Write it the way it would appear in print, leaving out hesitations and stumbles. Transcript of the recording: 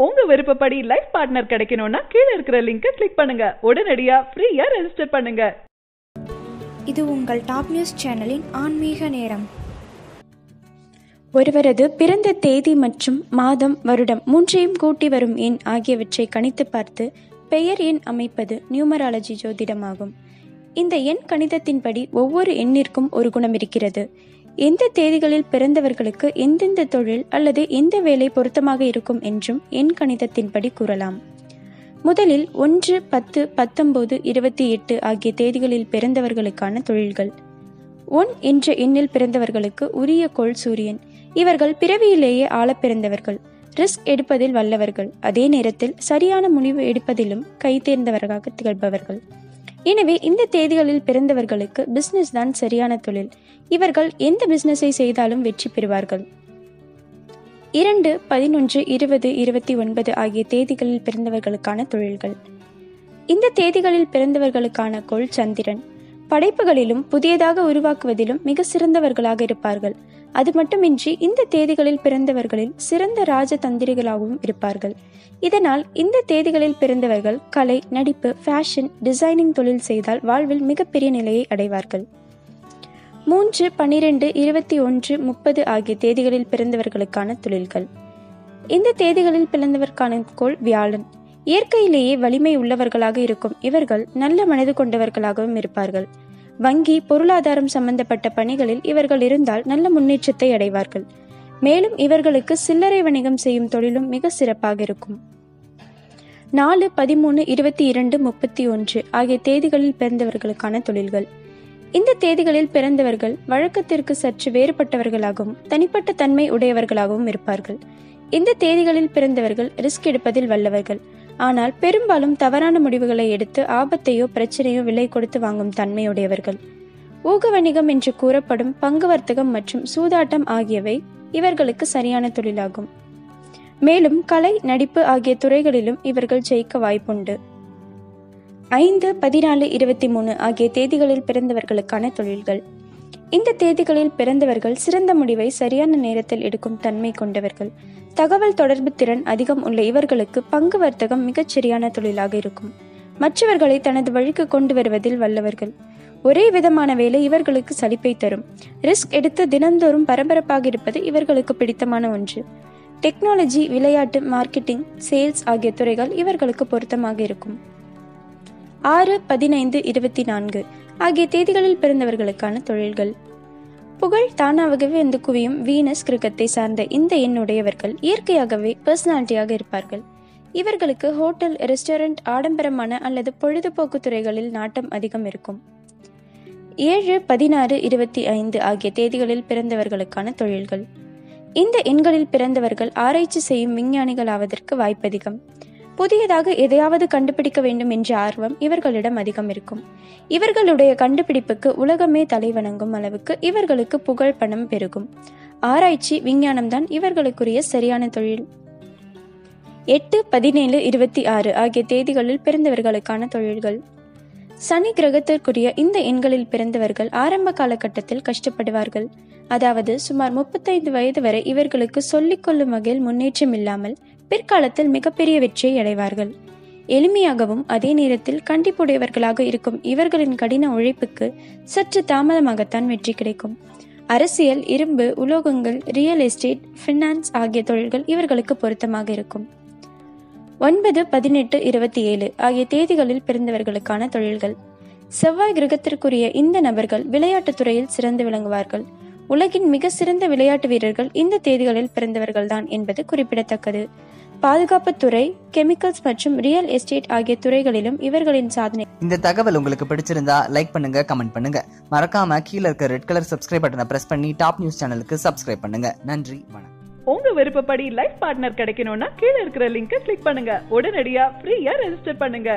உங்க விருப்பப்படி life partner கிடைக்கணும்னா கீழ இருக்கிற லிங்கை கிளிக் பண்ணுங்க. உடனடியா ஃப்ரீயா ரெஜிஸ்டர் பண்ணுங்க. இது உங்கள் டாப் நியூஸ் சேனலின் ஆன்மீக நேரம். ஒருவரது பிறந்த தேதி மற்றும் மாதம், வருடம் மூன்றையும் கூட்டி வரும் எண் ஆகியவற்றை கணித்து பார்த்து பெயர் எண் அமைப்பது நியூமராலஜி ஜோதிடமாகும். இந்த எண் கணிதத்தின்படி ஒவ்வொரு எண்ணிற்கும் ஒரு குணம் இருக்கிறது. எந்த தேதிகளில் பிறந்தவர்களுக்கு எந்தெந்த தொழில் அல்லது எந்த வேலை பொருத்தமாக இருக்கும் என்றும் எண் கணிதத்தின்படி கூறலாம். முதலில் 1, 10, 19, 28 ஆகிய தேதிகளில் பிறந்தவர்களுக்கான தொழில்கள். 1 என்ற எண்ணில் பிறந்தவர்களுக்கு உரிய கோள் சூரியன். இவர்கள் பிறவியிலேயே ஆள பிறந்தவர்கள். ரிஸ்க் எடுப்பதில் வல்லவர்கள். அதே நேரத்தில் சரியான முடிவு எடுப்பதிலும் கைதேர்ந்தவர்களாக திகழ்பவர்கள். எனவே இந்த தேதிகளில் பிறந்தவர்களுக்கு பிசினஸ் தான் சரியான தொழில். இவர்கள் எந்த பிசினஸை செய்தாலும் வெற்றி பெறுவார்கள். 2, 11, 20, 29 ஆகிய தேதிகளில் பிறந்தவர்களுக்கான தொழில்கள். இந்த தேதிகளில் பிறந்தவர்களுக்கான கோள் சந்திரன். படைப்புகளிலும் புதியதாக உருவாக்குவதிலும் மிக சிறந்தவர்களாக இருப்பார்கள். அது மட்டுமின்றி இந்த தேதிகளில் பிறந்தவர்களில் சிறந்த ராஜதந்திரிகளாகவும் இருப்பார்கள். இதனால் இந்த தேதிகளில் பிறந்தவர்கள் கலை, நடிப்பு, ஃபேஷன், டிசைனிங் தொழில் செய்தால் வாழ்வில் மிகப்பெரிய நிலையை அடைவார்கள். 3, 12, 21, 30 ஆகிய தேதிகளில் பிறந்தவர்களுக்கான தொழில்கள். இந்த தேதிகளில் பிறந்தவர்கான கோள் வியாழன். இயற்கையிலேயே வலிமை உள்ளவர்களாக இருக்கும் இவர்கள் நல்ல மனது கொண்டவர்களாகவும் இருப்பார்கள். வங்கி, பொருளாதாரம் சம்பந்தப்பட்ட பணிகளில் இவர்கள் இருந்தால் நல்ல முன்னேற்றத்தை அடைவார்கள். மேலும் இவர்களுக்கு சில்லறை வணிகம் செய்யும் தொழிலும் மிக சிறப்பாக இருக்கும். 4, 13, 22, 31 ஆகிய தேதிகளில் பிறந்தவர்களுக்கான தொழில்கள். இந்த தேதிகளில் பிறந்தவர்கள் வழக்கத்திற்கு சற்று வேறுபட்டவர்களாகவும் தனிப்பட்ட தன்மை உடையவர்களாகவும் இருப்பார்கள். இந்த தேதிகளில் பிறந்தவர்கள் ரிஸ்க் எடுப்பதில் வல்லவர்கள். ஆனால் பெரும்பாலும் தவறான முடிவுகளை எடுத்து ஆபத்தையோ பிரச்சனையோ விலை கொடுத்து வாங்கும் தன்மையுடையவர்கள். ஊக வணிகம் என்று கூறப்படும் பங்கு வர்த்தகம் மற்றும் சூதாட்டம் ஆகியவை இவர்களுக்கு சரியான தொழிலாகும். மேலும் கலை, நடிப்பு ஆகிய துறைகளிலும் இவர்கள் ஜெயிக்க வாய்ப்புண்டு. 5, 14, 23 ஆகிய தேதிகளில் பிறந்தவர்களுக்கான தொழில்கள். இந்த தேதிகளில் பிறந்தவர்கள் சிறந்த முடிவை சரியான நேரத்தில் எடுக்கும் தன்மை கொண்டவர்கள். தகவல் தொடர்பு திறன் அதிகம் உள்ள இவர்களுக்கு பங்கு வர்த்தகம் மிகச் சரியான தொழிலாக இருக்கும். மற்றவர்களை தனது வழிக்கு கொண்டு வருவதில் வல்லவர்கள். ஒரே விதமான வேலை இவர்களுக்கு சலிப்பை தரும். ரிஸ்க் எடுத்து தினந்தோறும் பரபரப்பாக இருப்பது இவர்களுக்கு பிடித்தமான ஒன்று. டெக்னாலஜி, விளையாட்டு, மார்க்கெட்டிங், சேல்ஸ் ஆகிய துறைகள் இவர்களுக்கு பொருத்தமாக இருக்கும். 6, 15, 24 ஆகிய தேதிகளில் பிறந்தவர்களுக்கான தொழில்கள். புகழ் தானாகவே வந்து குவியும் வீனஸ் கிரகத்தை சார்ந்த இந்த எண்ணுடையவர்கள் இயற்கையாகவே பர்சனாலிட்டியாக இருப்பார்கள். இவர்களுக்கு ஹோட்டல், ரெஸ்டாரண்ட், ஆடம்பரமான அல்லது பொழுதுபோக்கு துறைகளில் நாட்டம் அதிகம் இருக்கும். 7, 16, 25 ஆகிய தேதிகளில் பிறந்தவர்களுக்கான தொழில்கள். இந்த எண்களில் பிறந்தவர்கள் ஆராய்ச்சி செய்யும் விஞ்ஞானிகள் ஆவதற்கு வாய்ப்பதிகம். புதியதாக எதையாவது கண்டுபிடிக்க வேண்டும் என்ற ஆர்வம் இவர்களிடம் அதிகம் இருக்கும். இவர்களுடைய கண்டுபிடிப்புக்கு உலகமே தலைவணங்கும் அளவுக்கு இவர்களுக்கு புகழ், பணம் பெருகும். ஆராய்ச்சி, விஞ்ஞானம்தான் இவர்களுக்குரிய சரியான தொழில். 8, 17, 26 ஆகிய தேதிகளில் பிறந்தவர்களுக்கான தொழில்கள். சனி கிரகத்திற்குரிய இந்த எண்களில் பிறந்தவர்கள் ஆரம்ப காலகட்டத்தில் கஷ்டப்படுவார்கள். அதாவது சுமார் 35 வயது வரை இவர்களுக்கு சொல்லிக் கொள்ளும் வகையில் முன்னேற்றம் இல்லாமல் பிற்காலத்தில் மிகப்பெரிய வெற்றியை அடைவார்கள். எளிமையாகவும் அதே நேரத்தில் கண்டிப்புடையவர்களாக இருக்கும் இவர்களின் கடின உழைப்புக்கு சற்று தாமதமாகத்தான் வெற்றி கிடைக்கும். அரசியல், இரும்பு, உலோகங்கள், ரியல் எஸ்டேட், ஃபினான்ஸ் ஆகிய தொழில்கள் இவர்களுக்கு பொருத்தமாக இருக்கும். 9, 18, 27 ஆகிய தேதிகளில் பிறந்தவர்களுக்கான தொழில்கள். செவ்வாய் கிரகத்திற்குரிய இந்த நபர்கள் விளையாட்டுத் துறையில் சிறந்து விளங்குவார்கள். உலகின் மிக சிறந்த விளையாட்டு வீரர்கள் இந்த தேதிகளில் பிறந்தவர்கள்தான் என்பது குறிப்பிடத்தக்கது. பாதுகாப்புத்துறை, கெமிக்கல்ஸ் மற்றும் ரியல் எஸ்டேட் ஆகிய துறைகளிலும் இவர்களின் சாதனை. இந்த தகவல் உங்களுக்கு பிடிச்சிருந்தா லைக் பண்ணுங்க, கமெண்ட் பண்ணுங்க. மறக்காம கீழே இருக்க ரெட் கலர் சப்ஸ்கிரைப் பட்டனை பிரஸ் பண்ணி டாப் நியூஸ் சேனலுக்கு சப்ஸ்கிரைப் பண்ணுங்க. நன்றி, வணக்கம். உங்க விருப்பப்படி லைஃப் பார்ட்னர் கிடைக்கணும்னா கீழ இருக்கிற லிங்கை கிளிக் பண்ணுங்க. உடனடியா ஃப்ரீயா ரெஜிஸ்டர் பண்ணுங்க.